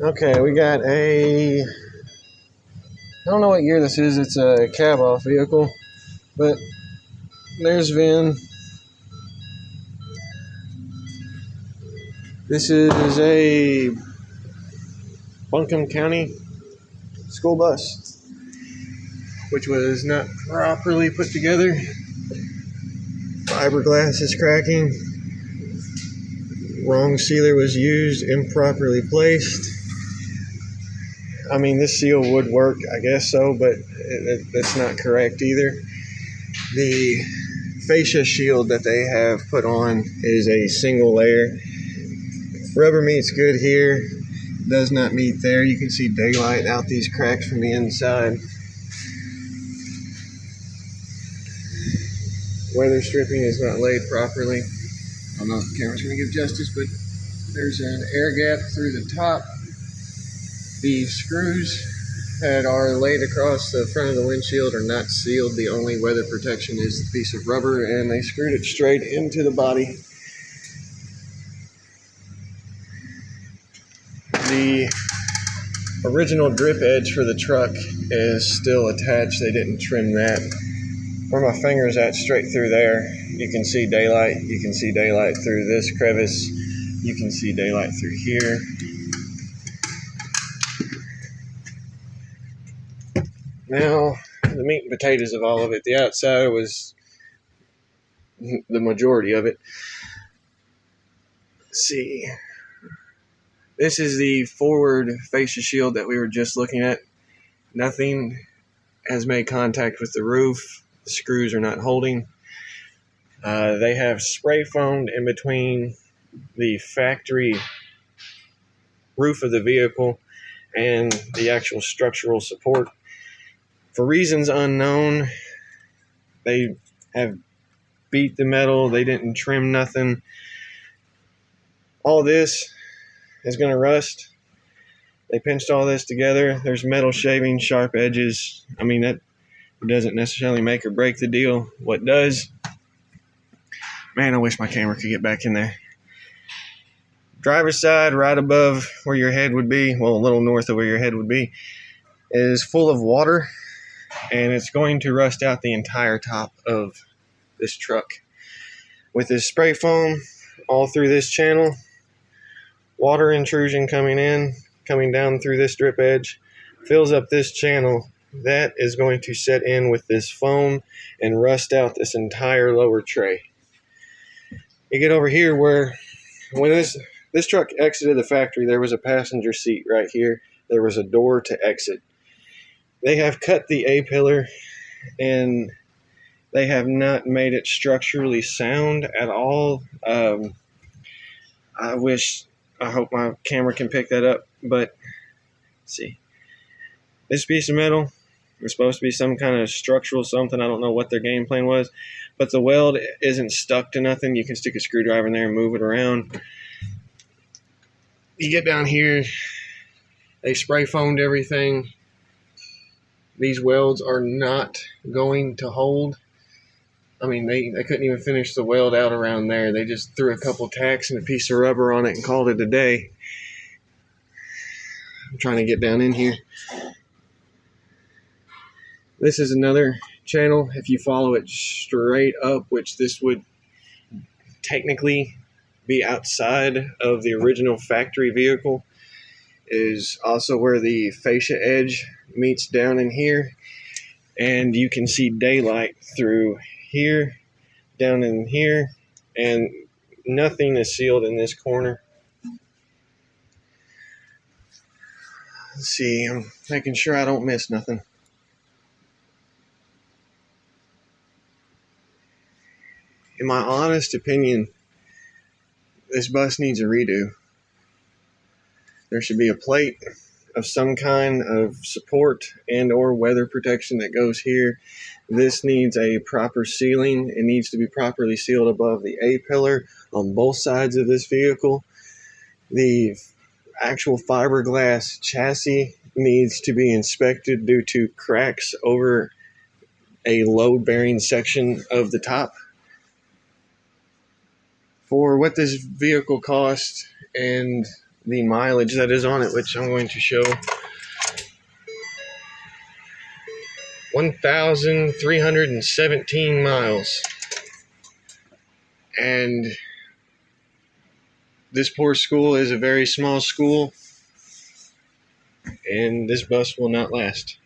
Okay, we got I don't know what year this is. It's a cab off vehicle, but there's Vin. This is a Buncombe County school bus, which was not properly put together. Fiberglass is cracking. Wrong sealer was used, improperly placed. I mean, this seal would work, I guess so, but that's not correct either. The fascia shield that they have put on is a single layer. Rubber meets good here, does not meet there. You can see daylight out these cracks from the inside. Weather stripping is not laid properly. I don't know if the camera's going to give justice, but there's an air gap through the top. The screws that are laid across the front of the windshield are not sealed. The only weather protection is the piece of rubber, and they screwed it straight into the body. The original drip edge for the truck is still attached. They didn't trim that. Where my finger's at, straight through there, you can see daylight. You can see daylight through this crevice. You can see daylight through here. Now, the meat and potatoes of all of it. The outside was the majority of it. Let's see. This is the forward fascia shield that we were just looking at. Nothing has made contact with the roof. The screws are not holding. They have spray foamed in between the factory roof of the vehicle and the actual structural support. For reasons unknown, they have beat the metal. They didn't trim nothing. All this is going to rust. They pinched all this together. There's metal shavings, sharp edges. I mean, that doesn't necessarily make or break the deal. What does, man, I wish my camera could get back in there. Driver's side, right above where your head would be, well, a little north of where your head would be, is full of water, and it's going to rust out the entire top of this truck. With this spray foam all through this channel, water intrusion coming in, coming down through this drip edge, fills up this channel. That is going to set in with this foam and rust out this entire lower tray. You get over here where, when this truck exited the factory, there was a passenger seat right here. There was a door to exit. They have cut the A-pillar, and they have not made it structurally sound at all. I hope my camera can pick that up, but let's see. This piece of metal was supposed to be some kind of structural something. I don't know what their game plan was, but the weld isn't stuck to nothing. You can stick a screwdriver in there and move it around. You get down here, they spray foamed everything. These welds are not going to hold. I mean, they couldn't even finish the weld out around there. They just threw a couple tacks and a piece of rubber on it and called it a day. I'm trying to get down in here. This is another channel. If you follow it straight up, which this would technically be outside of the original factory vehicle, is also where the fascia edge meets down in here. And you can see daylight through here, down in here, and nothing is sealed in this corner. Let's see, I'm making sure I don't miss nothing. In my honest opinion, this bus needs a redo. There should be a plate of some kind of support and or weather protection that goes here. This needs a proper sealing. It needs to be properly sealed above the A-pillar on both sides of this vehicle. The actual fiberglass chassis needs to be inspected due to cracks over a load-bearing section of the top. For what this vehicle cost and the mileage that is on it, which I'm going to show. 1,317 miles. And this poor school is a very small school, and this bus will not last.